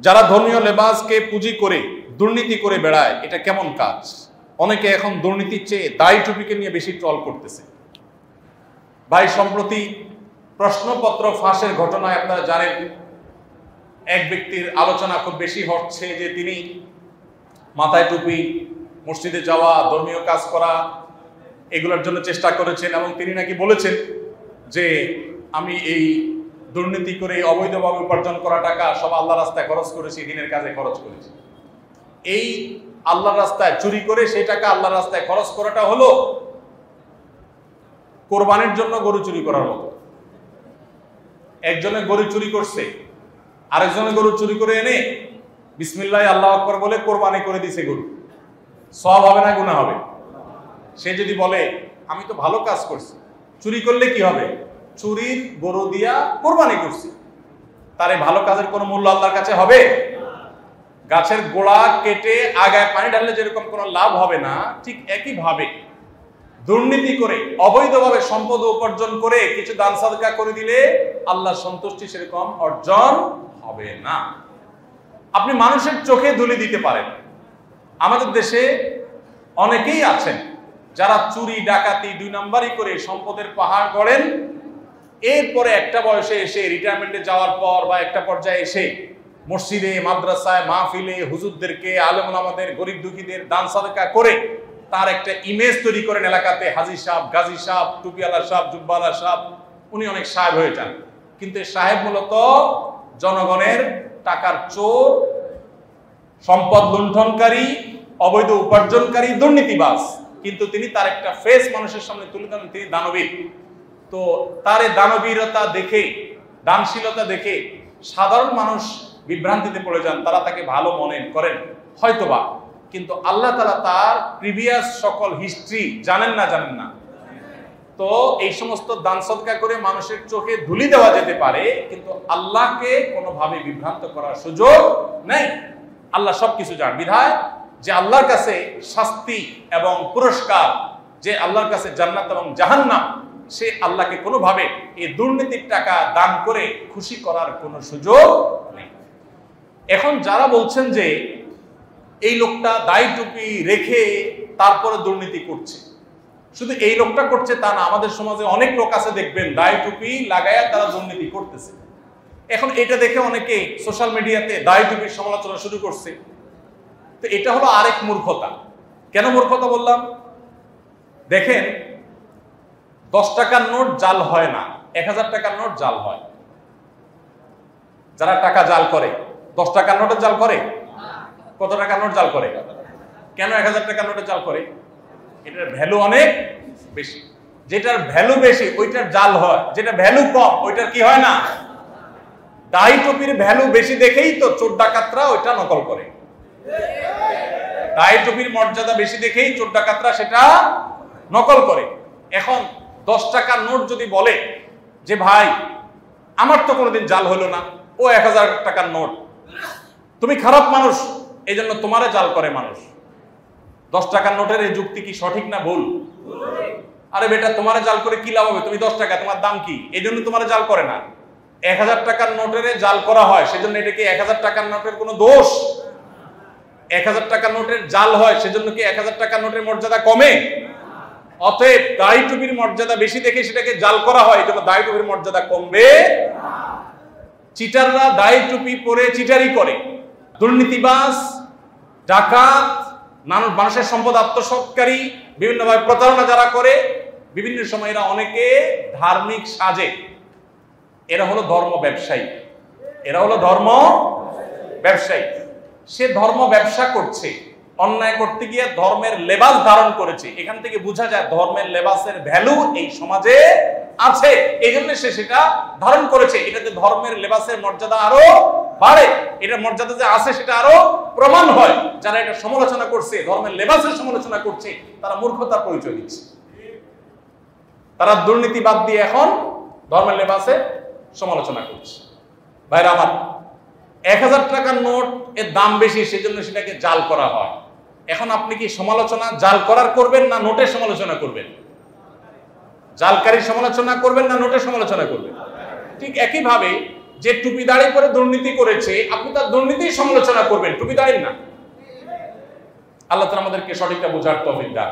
যারা ধর্মীয় লেবাসকে পুঁজি করে দুর্নীতি করে বেড়ায়, এটা কেমন কাজ? অনেকে এখন দুর্নীতির চেয়ে দাড়ি টুপিকে নিয়ে বেশি ট্রল করতেছে। ভাই, সম্প্রতি প্রশ্নপত্র ফাঁসের ঘটনায় আপনারা জানেন, এক ব্যক্তির আলোচনা খুব বেশি হচ্ছে যে তিনি মাথায় টুপি, মসজিদে যাওয়া, ধর্মীয় কাজ করা, এগুলোর জন্য চেষ্টা করেছেন এবং তিনি নাকি বলেছেন যে আমি এই দুর্নীতি করে অবৈধভাবে উপার্জন করা টাকা সব আল্লাহর রাস্তায় খরচ করেছি, দিনের কাজে খরচ করেছি। এই আল্লাহর রাস্তায় চুরি করে সেই টাকা আল্লাহর রাস্তায় খরচ করাটা হলো কোরবানির জন্য গরু চুরি করার মতো। একজনে গরু চুরি করছে, আরেকজনে গরু চুরি করে এনে বিসমিল্লাহ আল্লাহু আকবার বলে কোরবানি করে দিছে গরু। সওয়াব হবে না গুনাহ হবে? সে যদি বলে আমি তো ভালো কাজ করছি, চুরি করলে কি হবে? চুরির গরু দিয়া কোরবানি করছি, তার এই ভালো কাজের কোনো মূল্য আল্লাহর কাছে হবে? গাছের গোড়া কেটে আগায় পানি ঢাললে যেরকম কোনো লাভ হবে না, ঠিক একই ভাবে দুর্নীতি করে অবৈধভাবে সম্পদ উপার্জন করে কিছু দান সাদকা করে দিলে আল্লাহর সন্তুষ্টি সেরকম অর্জন হবে না। আপনি মানুষের চোখে ধুলি দিতে পারেন। আমাদের দেশে অনেকেই আছেন যারা চুরি ডাকাতি 2 নাম্বারই করে সম্পদের পাহাড় গড়েন। এরপরে একটা বয়সে এসে রিটায়ারমেন্টে যাওয়ার পর বা একটা পর্যায়ে এসে মসজিদে, মাদ্রাসায়, মাহফিলে হুজুরদেরকে, আলেম ওলামাদের, গরিব দুঃখীদের দান সাদকা করে তার একটা ইমেজ তৈরি করেন এলাকাতে। হাজী সাহেব, গাজী সাহেব, টুপিওয়ালা সাহেব, জুব্বাওয়ালা সাহেব, উনি অনেক সাহেব হয়ে যান। কিন্তু সাহেব মূলত জনগণের টাকার চোর, সম্পদ লুণ্ঠনকারী, অবৈধ উপার্জনকারী, দুর্নীতিবাজ। কিন্তু তিনি তার একটা ফেস মানুষের সামনে তুলে ধরেন, তিনি দানবীর। তো তার এই দানবীরতা দেখে, দানশীলতা দেখে সাধারণ মানুষ বিভ্রান্তিতে পড়ে যান, তারা তাকে ভালো মনে করেন হয়তোবা, কিন্তু আল্লাহ তাআলা তার প্রিভিয়াস সকল হিস্ট্রি জানেন না। তো এই সমস্ত দান সদকা করে মানুষের চোখে ধুলি দেওয়া যেতে পারে, কিন্তু আল্লাহকে কোনোভাবে বিভ্রান্ত করার সুযোগ নেই। আল্লাহ সবকিছু জানেন বিধায় যে আল্লাহর কাছে শাস্তি এবং পুরস্কার, যে আল্লাহর কাছে জান্নাত এবং জাহান্নাম, সে আল্লাহকে কোনোভাবে এই দুর্নীতির টাকা দান করে খুশি করার কোনো সুযোগ নেই। এখন যারা বলছেন যে এই লোকটা দাড়ি টুপি রেখে তারপরে দুর্নীতি করছে, শুধু এই লোকটা করছে তা না, আমাদের সমাজে অনেক লোক আছে দেখবেন দাড়ি টুপি লাগায়া তারা দুর্নীতি করতেছে। এখন এটা দেখে অনেকে সোশ্যাল মিডিয়াতে দাড়ি টুপির সমালোচনা শুরু করছে। তো এটা হলো আরেক মূর্খতা। কেন মূর্খতা বললাম? দেখেন, 10 টাকার নোট জাল হয় না, 1000 টাকার নোট জাল হয়। যারা টাকা জাল করে 10 টাকার নোটের জাল করে? কত টাকার নোট জাল করে? কেন 1000 টাকার নোটে জাল করে? এটার ভ্যালু অনেক বেশি। যেটার ভ্যালু বেশি ওইটার জাল হয়, যেটা ভ্যালু কম ওইটার কি হয় না। দাড়ি টুপির ভ্যালু বেশি দেখেই তো চোর ডাকাতরা ওইটা নকল করে। দাড়ি টুপির মর্যাদা বেশি দেখেই চোর ডাকাতরা সেটা নকল করে। এখন 10 টাকার নোট যদি বলে যে ভাই আমার তো কোনোদিন জাল হলো না, ও 1000 টাকার নোট, তুমি খারাপ মানুষ এই জন্য তোমারে জাল করে মানুষ। 10 টাকার নোটের এই যুক্তি কি সঠিক না ভুল? আরে বেটা, তোমারে জাল করে কি লাভ হবে? তুমি 10 টাকা, তোমার দাম কি? এই জন্য তোমারে জাল করে না। 1000 টাকার নোটের জাল করা হয়, সেজন্য এটা কি 1000 টাকার নোটের কোনো দোষ? 1000 টাকার নোটের জাল হয় সেজন্য কি 1000 টাকার নোটের মর্যাদা কমে? অতএব দাড়ি টুপির মর্যাদা বেশি দেখে সেটাকে জাল করা হয়, এজন্য দাড়ি টুপির মর্যাদা কমবে। চিটাররা দাড়ি টুপি পরে চিটারি করে, দুর্নীতিবাজ, ডাকাত, মানুষের সম্পদ আত্মসাৎকারী, বিভিন্নভাবে প্রতারণা যারা করে, বিভিন্ন সময় এরা অনেকে ধার্মিক সাজে। এরা হলো ধর্ম ব্যবসায়ী। এরা হলো ধর্ম ব্যবসায়ী। সে ধর্ম ব্যবসা করছে, অন্যায় করতে গিয়ে ধর্মের লেবাস ধারণ করেছে। এখান থেকে বোঝা যায় ধর্মের লেবাসের ভ্যালু এই সমাজে আছে, এই জন্য সে সেটা ধারণ করেছে। এটাতে ধর্মের লেবাসের মর্যাদা আরো বাড়ে, এটা মর্যাদা যে আছে সেটা আরো প্রমাণ হয়। যারা এটা সমালোচনা করছে, ধর্মের লেবাসের সমালোচনা করছে, তারা মূর্খতার পরিচয় দিচ্ছে। তারা দুর্নীতি বাদ দিয়ে এখন ধর্মের লেবাসে সমালোচনা করছে। ভাইরা আমার, 1000 টাকার নোট এর দাম বেশি সেজন্য সেটাকে জাল করা হয়। এখন আপনি কি সমালোচনা জাল করার করবেন না নোটের সমালোচনা করবেন? জালকারীর সমালোচনা করবেন না নোটের সমালোচনা করবেন? ঠিক একইভাবে যে টুপি দাড়ি করে দুর্নীতি করেছে আপনি তার দুর্নীতির সমালোচনা করবেন, টুপি দাড়ির না। আল্লাহ তাআলা আমাদেরকে সঠিকটা বোঝার তৌফিক দান।